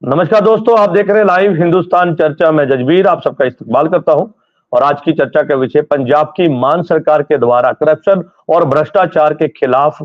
नमस्कार दोस्तों, आप देख रहे हैं लाइव हिंदुस्तान चर्चा में जजबीर आप सबका इस्तकबाल करता हूं। और आज की चर्चा का विषय पंजाब की मान सरकार के द्वारा करप्शन और भ्रष्टाचार के खिलाफ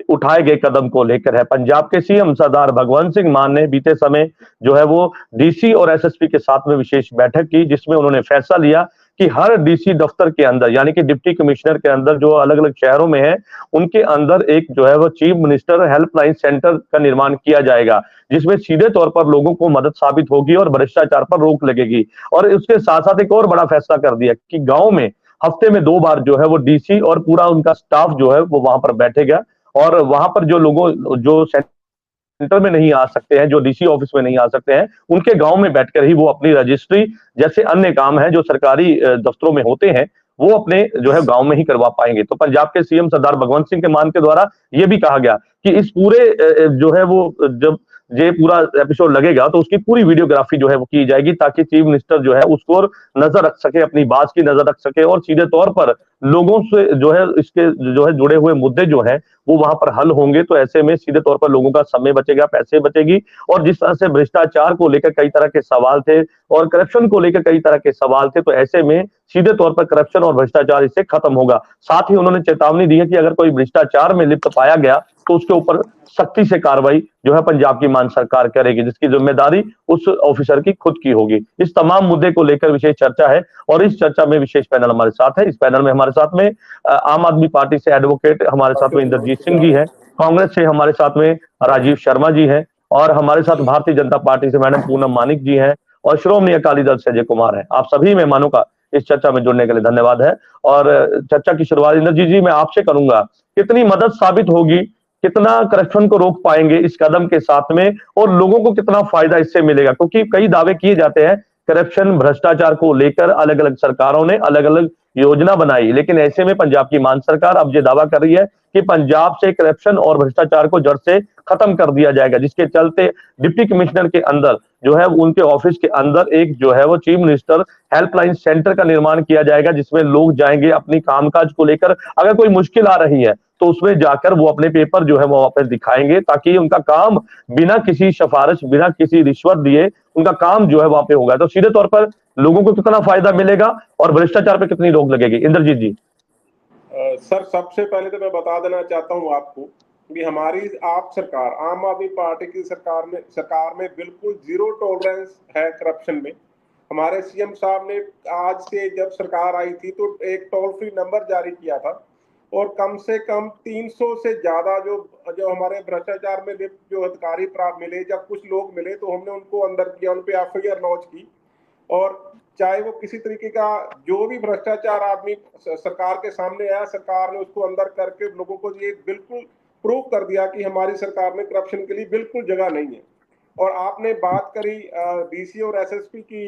उठाए गए कदम को लेकर है। पंजाब के सीएम सरदार भगवंत सिंह मान ने बीते समय जो है वो डीसी और एसएसपी के साथ में विशेष बैठक की, जिसमें उन्होंने फैसला लिया कि हर डीसी दफ्तर के अंदर यानी कि डिप्टी कमिश्नर के अंदर जो अलग अलग शहरों में है, उनके अंदर एक जो है वो चीफ मिनिस्टर हेल्पलाइन सेंटर का निर्माण किया जाएगा, जिसमें सीधे तौर पर लोगों को मदद साबित होगी और भ्रष्टाचार पर रोक लगेगी। और उसके साथ साथ एक और बड़ा फैसला कर दिया कि गांव में हफ्ते में 2 बार जो है वो डीसी और पूरा उनका स्टाफ जो है वो वहां पर बैठेगा। और वहां पर जो लोगों जो सेंटर में नहीं आ सकते हैं, जो डीसी ऑफिस में नहीं आ सकते हैं, उनके गांव में बैठकर ही वो अपनी रजिस्ट्री जैसे अन्य काम है जो सरकारी दफ्तरों में होते हैं, वो अपने जो है गांव में ही करवा पाएंगे। तो पंजाब के सीएम सरदार भगवंत सिंह के मान के द्वारा ये भी कहा गया कि इस पूरे जो है वो जब ये पूरा एपिसोड लगेगा तो उसकी पूरी वीडियोग्राफी जो है वो की जाएगी, ताकि चीफ मिनिस्टर जो है उसको नजर रख सके, अपनी बात की नजर रख सके और सीधे तौर पर लोगों से जो है इसके जो है जुड़े हुए मुद्दे जो है वो वहां पर हल होंगे। तो ऐसे में सीधे तौर पर लोगों का समय बचेगा, पैसे बचेगी। और जिस तरह से भ्रष्टाचार को लेकर कई तरह के सवाल थे और करप्शन को लेकर कई तरह के सवाल थे, तो ऐसे में सीधे तौर पर करप्शन और भ्रष्टाचार इससे खत्म होगा। साथ ही उन्होंने चेतावनी दी है कि अगर कोई भ्रष्टाचार में लिप्त पाया गया तो उसके ऊपर सख्ती से कार्रवाई जो है पंजाब की मान सरकार करेगी, जिसकी जिम्मेदारी उस ऑफिसर की खुद की होगी। इस तमाम मुद्दे को लेकर विशेष चर्चा है और इस चर्चा में विशेष पैनल हमारे साथ है। इस पैनल में हमारे साथ में आम आदमी पार्टी से एडवोकेट हमारे साथ में इंद्रजीत सिंह जी हैं, कांग्रेस से हमारे साथ में राजीव शर्मा जी हैं, और हमारे साथ भारतीय जनता पार्टी से मैडम पूनम मानिक जी हैं, और श्रोमणी अकाली दल से अजय कुमार है। आप सभी मेहमानों का इस चर्चा में जुड़ने के लिए धन्यवाद है। और चर्चा की शुरुआत इंद्रजीत जी मैं आपसे करूंगा, कितनी मदद साबित होगी, कितना करप्शन को रोक पाएंगे इस कदम के साथ में, और लोगों को कितना फायदा इससे मिलेगा? क्योंकि कई दावे किए जाते हैं करप्शन भ्रष्टाचार को लेकर, अलग अलग सरकारों ने अलग अलग योजना बनाई, लेकिन ऐसे में पंजाब की मान सरकार अब ये दावा कर रही है कि पंजाब से करप्शन और भ्रष्टाचार को जड़ से खत्म कर दिया जाएगा, जिसके चलते डिप्टी कमिश्नर के अंदर जो है उनके ऑफिस के अंदर एक जो है वो चीफ मिनिस्टर हेल्पलाइन सेंटर का निर्माण किया जाएगा, जिसमें लोग जाएंगे अपनी कामकाज को लेकर, अगर कोई मुश्किल आ रही है तो उसमें जाकर वो अपने पेपर जो है वो वापस दिखाएंगे, ताकि उनका काम बिना किसी सिफारिश, बिना किसी रिश्वत दिए उनका काम जो है वहां पे होगा। तो सीधे तौर पर लोगों को कितना फायदा मिलेगा और भ्रष्टाचार पे कितनी रोक लगेगी? इंद्रजीत जी। सर, सबसे पहले तो मैं बता देना चाहता हूं आपको कि हमारी आप सरकार आम आदमी पार्टी की सरकार में बिल्कुल जीरो टॉलरेंस है करप्शन में। हमारे सीएम साहब ने आज से जब सरकार आई थी तो एक टोल फ्री नंबर जारी किया था, और कम से कम 300 से ज्यादा जो जो हमारे भ्रष्टाचार में लिप्त जो अधिकारी प्राप्त मिले या कुछ लोग मिले, तो हमने उनको अंदर किया, उन पे एफआईआर लॉन्च की। और चाहे वो किसी तरीके का जो भी भ्रष्टाचार आदमी सरकार के सामने आया, सरकार ने उसको अंदर करके लोगों को ये बिल्कुल प्रूव कर दिया कि हमारी सरकार में करप्शन के लिए बिल्कुल जगह नहीं है। और आपने बात करी डीसी और एसएसपी की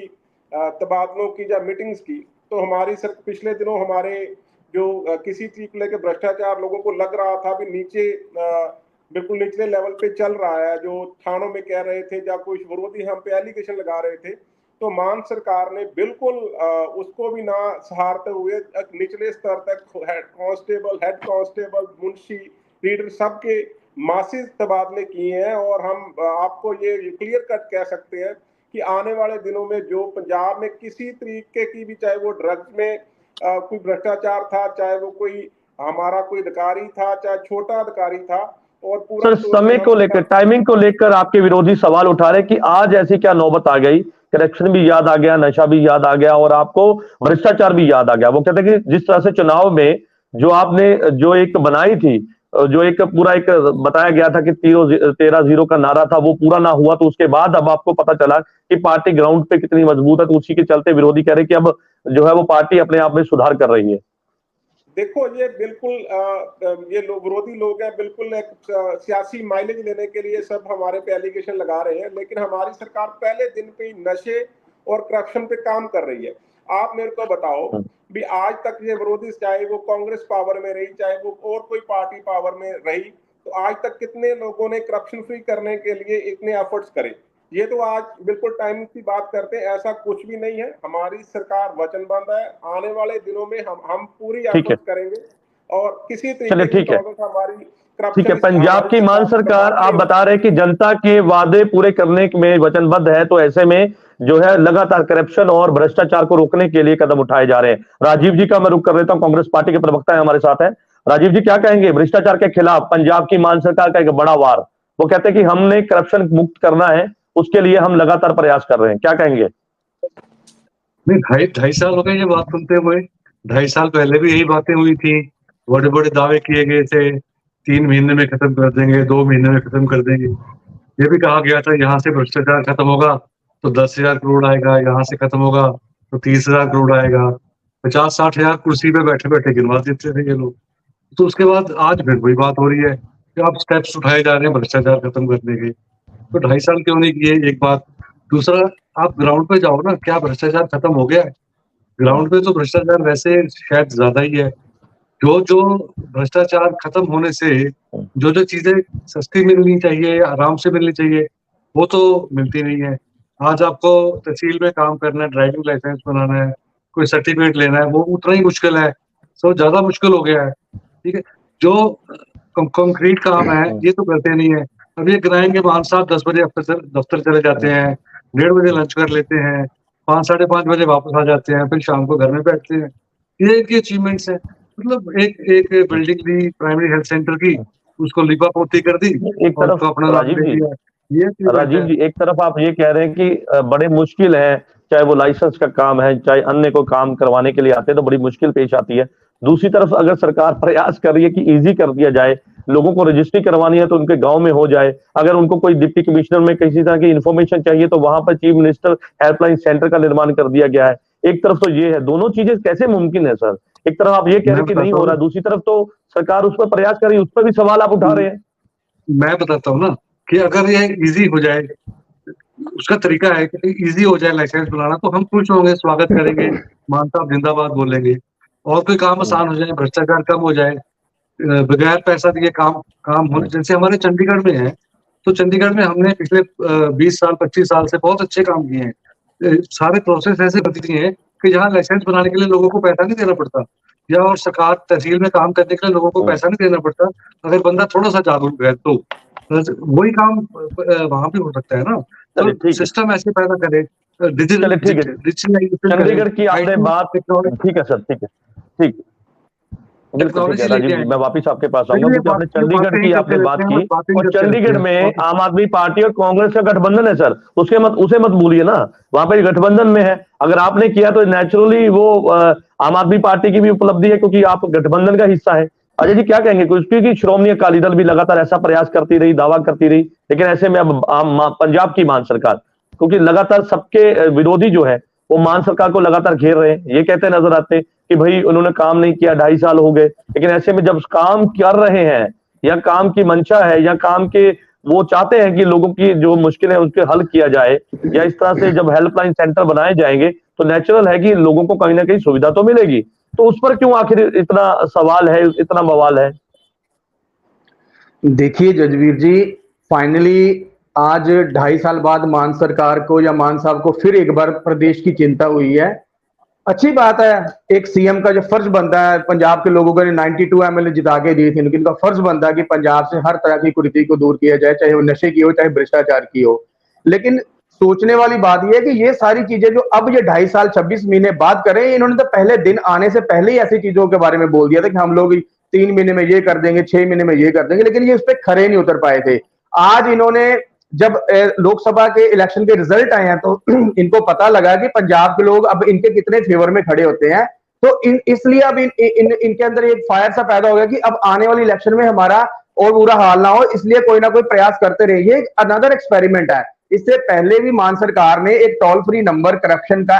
तबादलों की या मीटिंग्स की, तो हमारी पिछले दिनों हमारे जो किसी चीज को लेकर भ्रष्टाचार लोगों को लग रहा था भी नीचे बिल्कुल निचले लेवल पे चल रहा है, जो थानों में कह रहे थे या कुछ विरोधी हम पे एलिगेशन लगा रहे थे, तो मान सरकार ने बिल्कुल उसको भी ना सहारते हुए निचले स्तर तक हेड कांस्टेबल, मुंशी, रीडर सबके मासिव तबादले किए हैं। और हम आपको ये क्लियर कट कह सकते हैं कि आने वाले दिनों में जो पंजाब में किसी तरीके की भी, चाहे वो ड्रग्स में कोई भ्रष्टाचार था, चाहे वो कोई हमारा कोई अधिकारी था, चाहे छोटा अधिकारी था, और पूरा सर, समय को लेकर, टाइमिंग को लेकर आपके विरोधी सवाल उठा रहे कि आज ऐसी क्या नौबत आ गई, करप्शन भी याद आ गया, नशा भी याद आ गया और आपको भ्रष्टाचार भी याद आ गया। वो कहते हैं कि जिस तरह से चुनाव में जो आपने जो एक बनाई थी, जो एक पूरा एक बताया गया था कि 13-0 का नारा था, वो पूरा ना हुआ, तो उसके बाद अब आपको पता चला कि पार्टी ग्राउंड पे कितनी मजबूत है, तो उसी के चलते विरोधी कह रहे कि अब जो है वो पार्टी अपने आप में सुधार कर रही है। देखो, ये बिल्कुल ये लोग विरोधी लोग हैं, बिल्कुल एक सियासी माइलेज लेने के लिए सब हमारे पे एलिगेशन लगा रहे हैं, लेकिन हमारी सरकार पहले दिन पे ही नशे और करप्शन पे काम कर रही है। आप मेरे को बताओ भी आज तक ये विरोधी, चाहे वो कांग्रेस पावर में रही, चाहे वो और कोई पार्टी पावर में रही, तो आज तक कितने लोगों ने करप्शन फ्री करने के लिए इतने एफर्ट्स करे? ये तो आज बिल्कुल टाइम की बात करते हैं, ऐसा कुछ भी नहीं है। हमारी सरकार वचनबद्ध है, आने वाले दिनों में हम पूरी एफर्ट करेंगे और किसी तरीके की टॉलरेंस हमारी ठीक है, पंजाब की मान सरकार आप बता रहे हैं कि जनता के वादे पूरे करने में वचनबद्ध है, तो ऐसे में जो है लगातार करप्शन और भ्रष्टाचार को रोकने के लिए कदम उठाए जा रहे हैं। राजीव जी का मैं रुख कर लेता हूं, कांग्रेस पार्टी के प्रवक्ता है हमारे साथ है। राजीव जी क्या कहेंगे भ्रष्टाचार के खिलाफ पंजाब की मान सरकार का एक बड़ा वार, वो कहते हैं कि हमने करप्शन मुक्त करना है, उसके लिए हम लगातार प्रयास कर रहे हैं, क्या कहेंगे? नहीं, ढाई ढाई साल हो गए ये बात सुनते हुए। 2.5 साल पहले भी यही बातें हुई थी, बड़े बड़े दावे किए गए थे, 3 महीने में खत्म कर देंगे, 2 महीने में खत्म कर देंगे। ये भी कहा गया था यहाँ से भ्रष्टाचार खत्म होगा तो 10,000 करोड़ आएगा, यहाँ से खत्म होगा तो 30,000 करोड़ आएगा। 50-60 हजार कुर्सी पे बैठे बैठे गिनवा देते थे ये लोग। तो उसके बाद आज फिर वही बात हो रही है कि अब स्टेप्स उठाए जा रहे हैं भ्रष्टाचार खत्म करने के। तो 2.5 साल क्यों नहीं किए, एक बात। दूसरा, आप ग्राउंड पे जाओ ना, क्या भ्रष्टाचार खत्म हो गया है? ग्राउंड पे तो भ्रष्टाचार वैसे शायद ज्यादा ही है। जो जो भ्रष्टाचार खत्म होने से जो जो चीजें सस्ती मिलनी चाहिए, आराम से मिलनी चाहिए, वो तो मिलती नहीं है। आज आपको तहसील में काम करना है, ड्राइविंग लाइसेंस बनाना है, कोई सर्टिफिकेट लेना है, वो उतना ही मुश्किल है, सो ज्यादा मुश्किल हो गया है। ठीक है, जो कंक्रीट काम है ये तो करते नहीं है। अब ये गिराएंगे, मान साहब 10 बजे दफ्तर चले जाते हैं, 1:30 बजे लंच कर लेते हैं, 5-5:30 बजे वापस आ जाते हैं, फिर शाम को घर में बैठते हैं। ये इनकी अचीवमेंट्स है। मतलब एक बिल्डिंग ली प्राइमरी हेल्थ सेंटर की, उसको लिपा पोती कर दी, एक तरफ अपना राजीव जी एक तरफ आप ये कह रहे हैं कि बड़े मुश्किल है, चाहे वो लाइसेंस का काम है, चाहे अन्य कोई काम करवाने के लिए आते हैं तो बड़ी मुश्किल पेश आती है। दूसरी तरफ अगर सरकार प्रयास कर रही है कि इजी कर दिया जाए, लोगों को रजिस्ट्री करवानी है तो उनके गांव में हो जाए, अगर उनको कोई डिप्टी कमिश्नर में किसी तरह की इन्फॉर्मेशन चाहिए तो वहां पर चीफ मिनिस्टर हेल्पलाइन सेंटर का निर्माण कर दिया गया है। एक तरफ तो ये है, दोनों चीजें कैसे मुमकिन है सर? एक तरफ आप ये कह रहे हैं कि नहीं हो रहा, दूसरी तरफ तो सरकार उस पर प्रयास कर रही है, उस पर भी सवाल आप उठा रहे हैं। मैं बताता हूँ ना कि अगर ये इजी हो जाए, उसका तरीका है कि इजी हो जाए लाइसेंस बनाना, तो हम खुश होंगे, स्वागत करेंगे, मान साहब जिंदाबाद बोलेंगे। और कोई काम आसान हो जाए, भ्रष्टाचार कम हो जाए, बगैर पैसा दिए काम हो, जैसे हमारे चंडीगढ़ में है। तो चंडीगढ़ में हमने पिछले 20 साल 25 साल से बहुत अच्छे काम किए हैं। सारे प्रोसेस ऐसे बदल दिए हैं कि जहाँ लाइसेंस बनाने के लिए लोगों को पैसा नहीं देना पड़ता, या और सरकार तहसील में काम करने के लिए लोगों को पैसा नहीं देना पड़ता। अगर बंदा थोड़ा सा जागरूक है तो वही काम वहां भी हो सकता है ना। तो सिस्टम ऐसे पैदा करे, चंडीगढ़ की आपने बात, ठीक है सर, ठीक है, ठीक मैं वापिस आपके पास आऊंगा, क्योंकि आपने चंडीगढ़ की आपने बात की, और चंडीगढ़ में आम आदमी पार्टी और कांग्रेस का गठबंधन है सर, उसे मत भूलिए ना, वहां पे गठबंधन में है। अगर आपने किया तो नेचुरली वो आम आदमी पार्टी की भी उपलब्धि है, क्योंकि आप गठबंधन का हिस्सा है। अजय जी क्या कहेंगे? क्योंकि श्रोमणी अकाली दल भी लगातार ऐसा प्रयास करती रही, दावा करती रही, लेकिन ऐसे में अब पंजाब की मान सरकार, क्योंकि लगातार सबके विरोधी जो है वो मान सरकार को लगातार घेर रहे हैं, ये कहते नजर आते हैं कि भाई उन्होंने काम नहीं किया, 2.5 साल हो गए। लेकिन ऐसे में जब काम कर रहे हैं, या काम की मंशा है, या काम के वो चाहते हैं कि लोगों की जो मुश्किल है उसके हल किया जाए, या इस तरह से जब हेल्पलाइन सेंटर बनाए जाएंगे तो नेचुरल है कि लोगों को कहीं ना कहीं सुविधा तो मिलेगी। तो उस पर क्यों आखिर इतना सवाल है, इतना बवाल है? देखिए जजवीर जी, फाइनली आज 2.5 साल बाद मान सरकार को या मान साहब को फिर एक बार प्रदेश की चिंता हुई है। अच्छी बात है, एक सीएम का जो फर्ज बनता है, पंजाब के लोगों को 92 एमएलए जिता के दिए थे, लेकिन इनका फर्ज बनता है कि पंजाब से हर तरह की कुरीति को दूर किया जाए, चाहे वो नशे की हो, चाहे भ्रष्टाचार की हो। लेकिन सोचने वाली बात यह है कि ये सारी चीजें जो अब ये 2.5 साल 26 महीने बाद करें, इन्होंने तो पहले दिन आने से पहले ही ऐसी चीजों के बारे में बोल दिया था कि हम लोग 3 महीने में ये कर देंगे, 6 महीने में ये कर देंगे, लेकिन ये उस पर खरे नहीं उतर पाए थे। आज इन्होंने जब लोकसभा के इलेक्शन के रिजल्ट आए हैं तो इनको पता लगा कि पंजाब के लोग अब इनके कितने फेवर में खड़े होते हैं। तो इसलिए अब इनके अंदर एक फायर सा पैदा हो गया कि अब आने वाली इलेक्शन में हमारा और बुरा हाल ना हो, इसलिए कोई ना कोई प्रयास करते रहे। ये अनदर एक्सपेरिमेंट है। इससे पहले भी मान सरकार ने एक टोल फ्री नंबर करप्शन का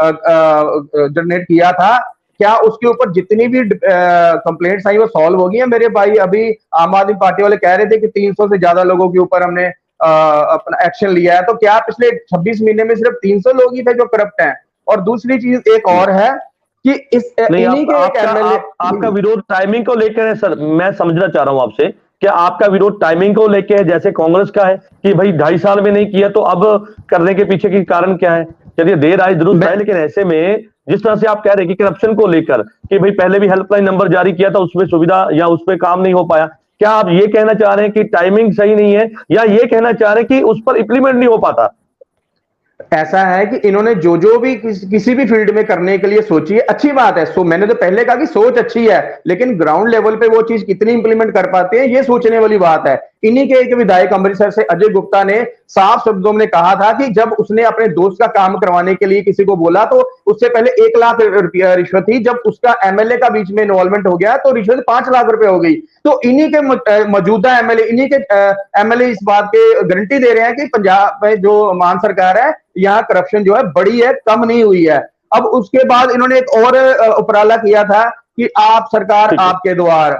जनरेट किया था। क्या उसके ऊपर जितनी भी कंप्लेंट्स आई वो सॉल्व हो गई है? मेरे भाई, अभी आम आदमी पार्टी वाले कह रहे थे कि 300 से ज्यादा लोगों के ऊपर हमने अपना एक्शन लिया है। तो क्या पिछले 26 महीने में सिर्फ 300 लोग ही थे जो करप्ट हैं? और दूसरी चीज एक और है कि इस आपका विरोध टाइमिंग को लेकर है सर। मैं समझना चाह रहा हूं आपसे, क्या आपका विरोध टाइमिंग को लेकर है जैसे कांग्रेस का है कि भाई 2.5 साल में नहीं किया तो अब करने के पीछे की कारण क्या है? चलिए देर आए दुरुस्त है, लेकिन ऐसे में जिस तरह से आप कह रहे हैं कि करप्शन को लेकर कि भाई पहले भी हेल्पलाइन नंबर जारी किया था, उसमें सुविधा या उस पर काम नहीं हो पाया, क्या आप ये कहना चाह रहे हैं कि टाइमिंग सही नहीं है, या ये कहना चाह रहे हैं कि उस पर इंप्लीमेंट नहीं हो पाता? ऐसा है कि इन्होंने जो भी किसी भी फील्ड में करने के लिए सोची है, अच्छी बात है। सो मैंने तो पहले कहा कि सोच अच्छी है, लेकिन ग्राउंड लेवल पे वो चीज कितनी इंप्लीमेंट कर पाते हैं, ये सोचने वाली बात है। इन्हीं के एक विधायक अमृतसर से अजय गुप्ता ने साफ शब्दों में कहा था कि जब उसने अपने दोस्त का काम करवाने के लिए किसी को बोला तो उससे पहले 1 लाख रुपया रिश्वत थी। जब उसका एमएलए का बीच में इन्वॉल्वमेंट हो गया तो रिश्वत 5 लाख रुपए हो गई। तो इन्हीं के मौजूदा एमएलए, इन्हीं के एमएलए इस बात के गारंटी दे रहे हैं कि पंजाब में जो मान सरकार है, यहाँ करप्शन जो है बड़ी है, कम नहीं हुई है। अब उसके बाद इन्होंने एक और उपराला किया था कि आप सरकार आपके द्वार,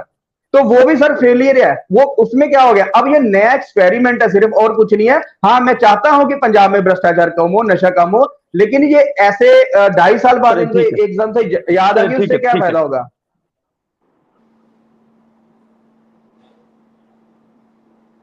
तो वो भी सर फेलियर है। वो उसमें क्या हो गया? अब ये नया एक्सपेरिमेंट है सिर्फ, और कुछ नहीं है। हाँ, मैं चाहता हूं कि पंजाब में भ्रष्टाचार कम हो, नशा कम हो, लेकिन ये ऐसे 2.5 साल बाद इनको एकदम से याद आ गई, उससे क्या फायदा होगा?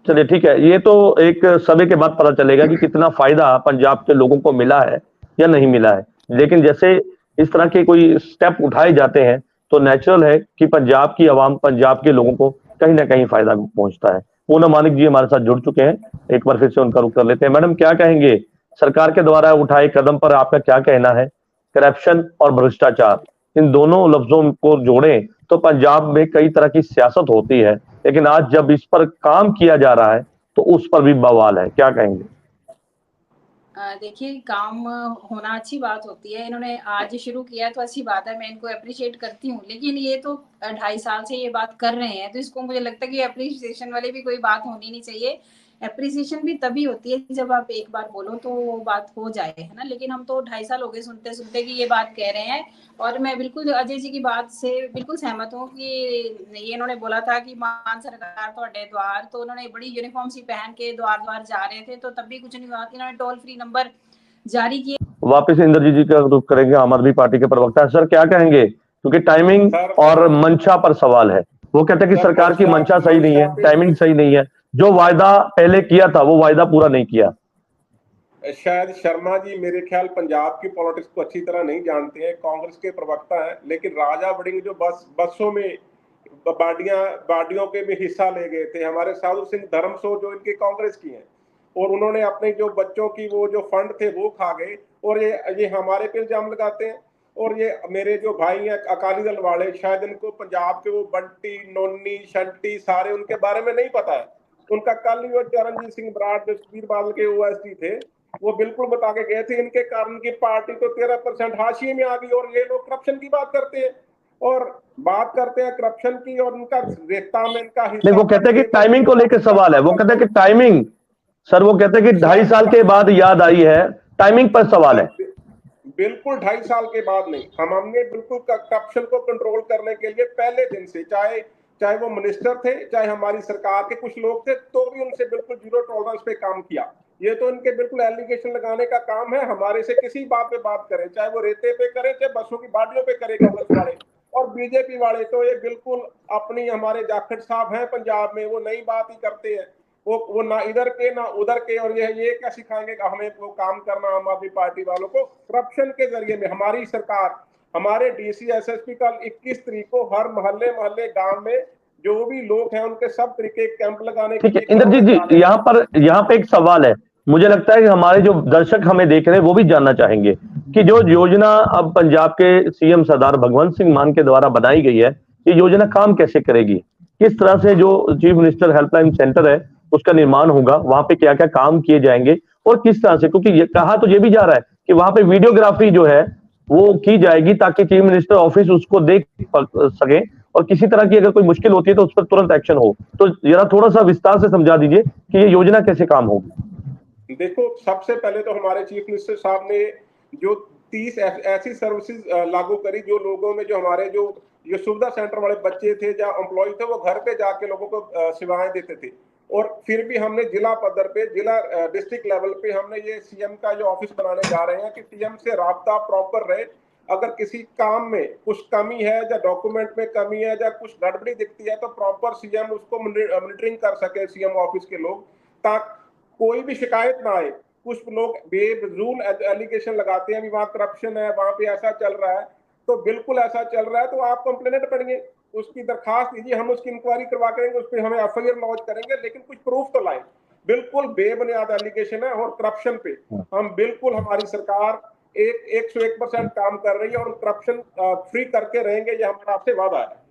चलिए ठीक है, ये तो एक समय के बाद पता चलेगा कि कितना फायदा पंजाब के लोगों को मिला है या नहीं मिला है। लेकिन जैसे इस तरह के कोई स्टेप उठाए जाते हैं तो नेचुरल है कि पंजाब की आवाम, पंजाब के लोगों को कहीं ना कहीं फायदा पहुंचता है। पूनम मानिक जी हमारे साथ जुड़ चुके हैं, एक बार फिर से उनका रुख कर लेते हैं। मैडम, क्या कहेंगे, सरकार के द्वारा उठाए कदम पर आपका क्या कहना है? करप्शन और भ्रष्टाचार, इन दोनों लफ्जों को जोड़ें तो पंजाब में कई तरह की सियासत होती है, लेकिन आज जब इस पर काम किया जा रहा है तो उस पर भी बवाल है, क्या कहेंगे? देखिए, काम होना अच्छी बात होती है। इन्होंने आज शुरू किया तो अच्छी बात है, मैं इनको अप्रिशिएट करती हूँ। लेकिन ये तो 2.5 साल से ये बात कर रहे हैं, तो इसको मुझे लगता है कि अप्रिसिएशन वाली भी कोई बात होनी नहीं चाहिए। अप्रिसिएशन भी तभी होती है जब आप एक बार बोलो तो वो बात हो जाए, है ना। लेकिन हम तो 2.5 साल हो गए सुनते सुनते कि ये बात कह रहे हैं। और मैं बिल्कुल अजय जी की बात से बिल्कुल सहमत हूँ कि ये इन्होंने बोला था कि मान सरकार ਤੁਹਾਡੇ द्वार, तो उन्होंने बड़ी यूनिफॉर्म सी पहन के द्वार द्वार जा रहे थे, तो तब भी कुछ नहीं हुआ। इन्होंने टोल फ्री नंबर जारी किए। वापस इंद्रजीत जी का रुख करेंगे, आम आदमी पार्टी के प्रवक्ता है। सर, क्या कहेंगे, क्योंकि टाइमिंग और मंशा पर सवाल है। वो कहते हैं कि सरकार की मंशा सही नहीं है, टाइमिंग सही नहीं है, जो वायदा पहले किया था वो वायदा पूरा नहीं किया। शायद शर्मा जी मेरे ख्याल पंजाब की पॉलिटिक्स को अच्छी तरह नहीं जानते हैं, कांग्रेस के प्रवक्ता हैं। लेकिन राजा वड़िंग जो बसों में बाडियों के में हिस्सा ले गए थे, हमारे साधु सिंह धर्मसो जो इनके कांग्रेस की हैं, और उन्होंने अपने जो बच्चों की वो जो फंड थे वो खा गए, और ये हमारे पे इल्जाम लगाते हैं। और ये मेरे जो भाई हैं अकाली दल वाले, शायद इनको पंजाब के वो बंटी, नोनी, शंटी सारे उनके बारे में नहीं पता है। उनका कल ही वो चरणजीत सिंह बराड़ जो सुखबीर बादल के ओएसडी थे, वो बिल्कुल बता के गए थे इनके कारण की पार्टी तो 13% हाशिए में आ गई। और ये लोग करप्शन की बात करते हैं और बात करते हैं करप्शन की, और उनका रेता में इनका हिस्सा। नहीं, वो कहते हैं कि टाइमिंग को लेकर सवाल है। वो कहते हैं कि टाइमिंग, सर वो कहते हैं कि 2.5 साल के बाद याद आई है, टाइमिंग पर सवाल है। बिल्कुल 2.5 साल के बाद नहीं, हमने बिल्कुल करप्शन को कंट्रोल करने के लिए पहले दिन से, चाहे वो मिनिस्टर थे, चाहे हमारी सरकार के कुछ लोग थे, तो भी उनसे बिल्कुल जीरो टॉलरेंस पे काम किया। ये तो इनके बिल्कुल एलिगेशन लगाने का काम है। हमारे से किसी बात पे बात करें, चाहे वो रेते पे करें, चाहे बसों की बाडियों पे करे कांग्रेस वाले और बीजेपी वाले, तो ये बिल्कुल अपनी, हमारे जाखड़ साहब हैं पंजाब में, वो नई बात ही करते हैं। वो ना इधर के ना उधर के, और ये क्या सिखाएंगे कि हमें वो काम करना आम आदमी पार्टी वालों को करप्शन के जरिए में। हमारी सरकार, हमारे डीसी एसएसपी कल 21 तारीख को हर मोहल्ले गांव में जो भी लोग हैं उनके सब तरीके कैंप लगाने के ठीक है लिए। इंद्रजीत जी, यहाँ पे एक सवाल है, मुझे लगता है कि हमारे जो दर्शक हमें देख रहे हैं वो भी जानना चाहेंगे कि जो योजना अब पंजाब के सीएम सरदार भगवंत सिंह मान के द्वारा बनाई गई है, ये योजना काम कैसे करेगी? किस तरह से जो चीफ मिनिस्टर हेल्पलाइन सेंटर है उसका निर्माण होगा, वहां पे क्या क्या काम किए जाएंगे और किस तरह से, क्योंकि ये कहा तो ये भी जा रहा है कि वहां पे वीडियोग्राफी जो है वो की जाएगी ताकि चीफ मिनिस्टर ऑफिस उसको देख सके और किसी तरह की अगर कोई मुश्किल होती है तो उस पर तुरंत एक्शन हो। तो जरा थोड़ा सा विस्तार से समझा दीजिए कि ये योजना कैसे काम होगी। देखो, सबसे पहले तो हमारे चीफ मिनिस्टर साहब ने जो 30 ऐसी सर्विसेज लागू करी जो लोगों में, जो हमारे जो सुविधा सेंटर वाले बच्चे थे या एम्प्लॉय थे, वो घर पे जाके लोगों को सेवाएं देते थे। और फिर भी हमने जिला पद्धर पे, जिला डिस्ट्रिक्ट लेवल पे हमने ये सीएम का जो ऑफिस बनाने जा रहे हैं कि सीएम से राब्ता प्रॉपर रहे। अगर किसी काम में कुछ कमी है या डॉक्यूमेंट में कमी है या कुछ गड़बड़ी दिखती है तो प्रॉपर सीएम उसको मॉनिटरिंग कर सके, सीएम ऑफिस के लोग, ताकि कोई भी शिकायत ना आए। कुछ लोग बेफजूल एलिगेशन लगाते हैं, वहां करप्शन है, वहां पे ऐसा चल रहा है, तो बिल्कुल ऐसा चल रहा है तो आप कंप्लेनेंट बनिए, उसकी दरखास्त दीजिए, हम उसकी इंक्वायरी करवा करेंगे, उस पर हमें एफआईआर लॉन्च करेंगे, लेकिन कुछ प्रूफ तो लाएं। बिल्कुल बेबुनियाद एलिगेशन है और करप्शन पे हम बिल्कुल, हमारी सरकार 101% काम कर रही है और करप्शन फ्री करके रहेंगे, ये हमारा आपसे वादा है।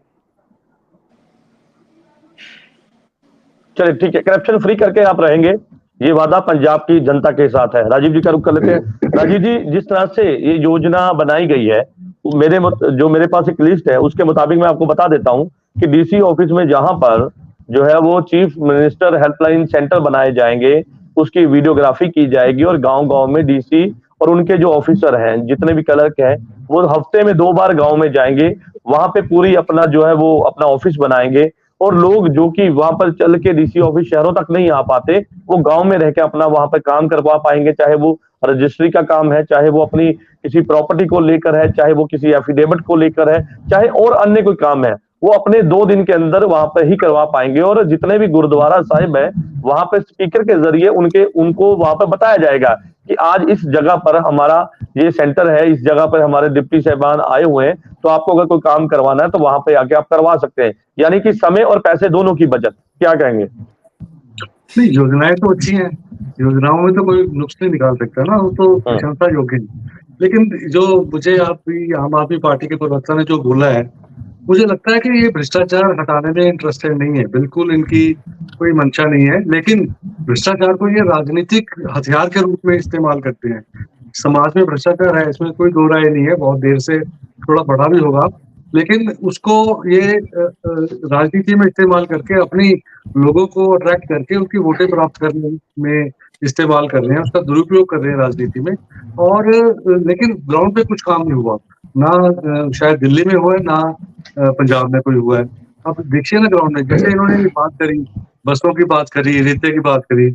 चलिए ठीक है, करप्शन फ्री करके आप रहेंगे, ये वादा पंजाब की जनता के साथ है। राजीव जी का रुख कर लेते हैं। राजीव जी, जिस तरह से ये योजना बनाई गई है, जो मेरे पास एक लिस्ट है उसके मुताबिक मैं आपको बता देता हूं कि डीसी ऑफिस में जहां पर जो है वो चीफ मिनिस्टर हेल्पलाइन सेंटर बनाए जाएंगे, उसकी वीडियोग्राफी की जाएगी और गांव-गांव में डीसी और उनके जो ऑफिसर हैं, जितने भी क्लर्क हैं, वो हफ्ते में 2 बार गांव में जाएंगे, वहां पे पूरी अपना जो है वो अपना ऑफिस बनाएंगे और लोग जो कि वहां पर चल के डीसी ऑफिस शहरों तक नहीं आ पाते, वो गांव में रह के अपना वहां पर काम करवा पाएंगे, चाहे वो रजिस्ट्री का काम है, चाहे वो अपनी किसी प्रॉपर्टी को लेकर है, चाहे वो किसी एफिडेविट को लेकर है, चाहे और अन्य कोई काम है, वो अपने 2 दिन के अंदर वहां पर ही करवा पाएंगे। और जितने भी गुरुद्वारा साहिब है, वहां पे स्पीकर के जरिए उनको वहां पर बताया जाएगा कि आज इस जगह पर हमारा ये सेंटर है, इस जगह पर हमारे डिप्टी साहबान आए हुए हैं, तो आपको अगर कोई काम करवाना है तो वहां पे आके आप करवा सकते हैं। यानी कि समय और पैसे दोनों की बचत। क्या कहेंगे? नहीं, योजनाएं तो अच्छी हैं, योजनाओं में तो कोई नुक्स नहीं निकाल सकता ना, वो तो प्रशंसा योग्य है। लेकिन जो मुझे आम आदमी पार्टी के प्रवक्ता ने जो बोला है, मुझे लगता है कि ये भ्रष्टाचार हटाने में इंटरेस्टेड नहीं है, बिल्कुल इनकी कोई मंशा नहीं है। लेकिन भ्रष्टाचार को ये राजनीतिक हथियार के रूप में इस्तेमाल करते हैं। समाज में भ्रष्टाचार है, इसमें कोई दो राय नहीं है, बहुत देर से थोड़ा बढ़ा भी होगा, लेकिन उसको ये राजनीति में इस्तेमाल करके अपनी लोगों को अट्रैक्ट करके उनकी वोटें प्राप्त करने में इस्तेमाल कर रहे हैं, उसका दुरुपयोग कर रहे हैं राजनीति में। और लेकिन ग्राउंड पे कुछ काम नहीं हुआ ना, शायद दिल्ली में हुआ है ना पंजाब में कोई हुआ है। अब देखिए ना ग्राउंड में, जैसे इन्होंने बात करी, बसों की बात करी, रेते की बात करी,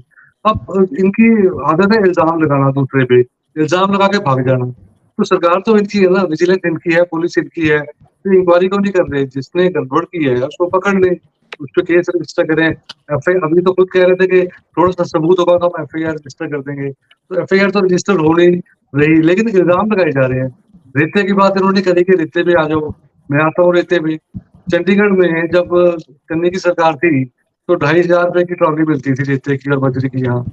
अब इनकी आदत है इल्जाम लगाना दूसरे पे, इल्जाम लगा के भाग जाना। तो सरकार तो इनकी है ना, विजिलेंस इनकी है, पुलिस इनकी है, तो इंक्वायरी क्यों नहीं कर रहे? जिसने गड़बड़ की है उसको पकड़ लें, उस पर केस रजिस्टर करें। अभी तो खुद कह रहे थे कि थोड़ा सा सबूत होगा तो हम एफआईआर रजिस्टर कर देंगे, तो एफआईआर तो रजिस्टर हो नहीं रही, लेकिन इल्जाम लगाए जा रहे हैं। रेते की बात इन्होंने करी कि रेते पे आ जाओ, मैं आता हूँ रेते पे। चंडीगढ़ में जब कन्नी की सरकार थी तो 2,500 रुपए की ट्रॉली मिलती थी रेते की और बजरी की, यहाँ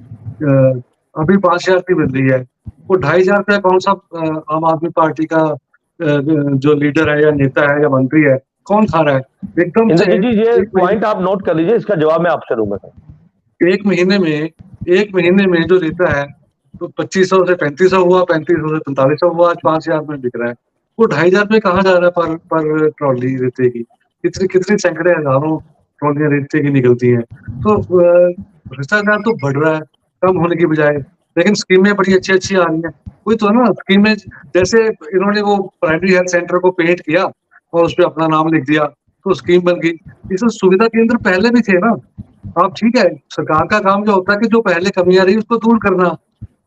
अभी 5,000 की मिल रही है। वो 2,500 रुपया कौन सा आम आदमी पार्टी का जो लीडर है या नेता है या मंत्री है, कौन खा रहा है? एकदम से जी, ये पॉइंट आप नोट कर लीजिए, इसका जवाब मैं आपसे दूंगा। एक महीने में जो रेता है तो 2,500 से 3,500 हुआ, 3,500 से 4,500 हुआ, आज 5,000 में बिक रहा है। वो 2,500 रुपये कहाँ जा रहा है पर ट्रॉली रेते की? कितनी सैकड़े हजारों ट्रॉलियां रेते की निकलती हैं। तो भ्रष्टाचार तो बढ़ रहा है कम होने की बजाय, लेकिन स्कीमें बड़ी अच्छी आ रही हैं। वही तो है ना, स्कीमें जैसे इन्होंने वो प्राइमरी हेल्थ सेंटर को पेंट किया और उस पर अपना नाम लिख दिया तो स्कीम बन गई। इसमें सुविधा केंद्र पहले भी थे ना। आप ठीक है, सरकार का काम जो होता है कि जो पहले कमियां रही उसको दूर करना,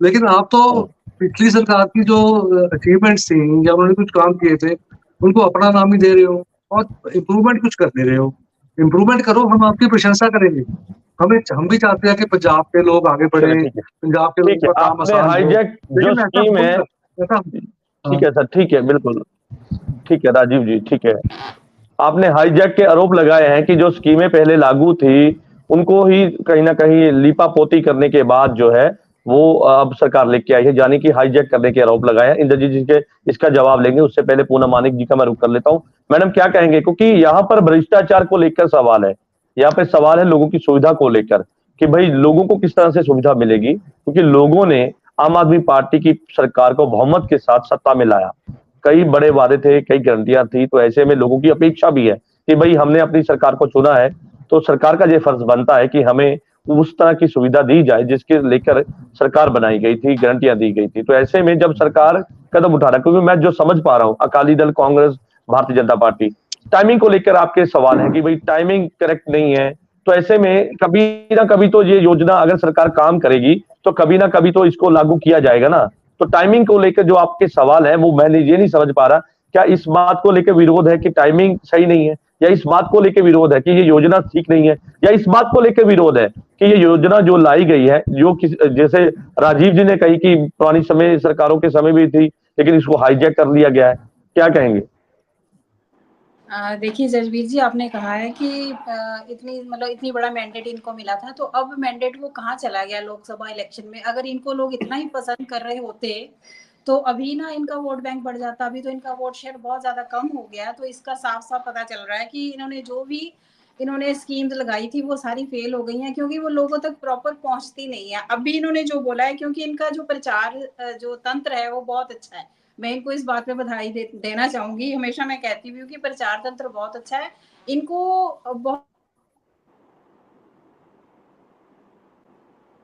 लेकिन आप तो पिछली सरकार की जो अचीवमेंट्स थी या उन्होंने कुछ काम किए थे उनको अपना नाम ही दे रहे हो और इम्प्रूवमेंट कुछ कर दे रहे हो। इम्प्रूवमेंट करो, हम आपकी प्रशंसा करेंगे। हम भी चाहते हैं कि पंजाब के लोग आगे बढ़े, पंजाब के लोगों का काम आसान हो। हाईजैक जो स्कीम है, ठीक है सर, ठीक है, बिल्कुल ठीक है राजीव जी, ठीक है। आपने हाईजैक के आरोप लगाए हैं कि जो स्कीमें पहले लागू थी उनको ही कहीं ना कहीं लीपापोती करने के बाद जो है वो अब सरकार लेके आई है, यानी कि हाईजैक करने के आरोप लगाए हैं। इंद्रजीत जी के इसका जवाब लेंगे, उससे पहले पूनम मानिक जी का मैं रुख कर लेता हूँ। मैडम क्या कहेंगे, क्योंकि यहाँ पर भ्रष्टाचार को लेकर सवाल है, यहाँ पे सवाल है लोगों की सुविधा को लेकर कि भाई लोगों को किस तरह से सुविधा मिलेगी, क्योंकि लोगों ने आम आदमी पार्टी की सरकार को बहुमत के साथ सत्ता में लाया, कई बड़े वादे थे, कई गारंटियां थी, तो ऐसे में लोगों की अपेक्षा भी है कि भाई हमने अपनी सरकार को चुना है तो सरकार का ये फर्ज बनता है कि हमें उस तरह की सुविधा दी जाए जिसके लेकर सरकार बनाई गई थी, गारंटियां दी गई थी। तो ऐसे में जब सरकार कदम उठा रहा है, क्योंकि मैं जो समझ पा रहा हूँ अकाली दल, कांग्रेस, भारतीय जनता पार्टी, टाइमिंग को लेकर आपके सवाल है कि भाई टाइमिंग करेक्ट नहीं है, तो ऐसे में कभी ना कभी तो ये योजना अगर सरकार काम करेगी तो कभी ना कभी तो इसको लागू किया जाएगा ना। तो टाइमिंग को लेकर जो आपके सवाल है वो मैं ये नहीं समझ पा रहा, क्या इस बात को लेकर विरोध है कि टाइमिंग सही नहीं है, या इस बात को लेकर विरोध है कि ये योजना ठीक नहीं है, या इस बात को लेकर विरोध है कि ये योजना जो लाई गई है जो जैसे राजीव जी ने कही कि पुरानी समय सरकारों के समय भी थी लेकिन इसको हाईजैक कर लिया गया है, क्या कहेंगे? देखिए जसबीर जी, आपने कहा है कि इतनी बड़ा मैंडेट इनको मिला था, तो अब मैंडेट वो कहाँ चला गया लोकसभा इलेक्शन में? अगर इनको लोग इतना ही पसंद कर रहे होते, तो अभी ना इनका वोट बैंक बढ़ जाता। अभी तो इनका वोट शेयर बहुत ज़्यादा कम हो गया, तो इसका साफ-साफ पता चल रहा है कि इन्होंने स्कीम्स लगाई थी, वो सारी फेल हो गई हैं, क्योंकि वो लोगों तक प्रॉपर पहुँचती नहीं है। अभी इन्होंने जो बोला है, क्योंकि इनका जो प्रचार जो तंत्र है, वो बहुत अच्छा है। मैं इनको इस बात पे बधाई देना चाहूँगी। हमेशा मैं कहती भी हूँ कि प्रचार तंत्र बहुत अच्छा है। इनको बहुत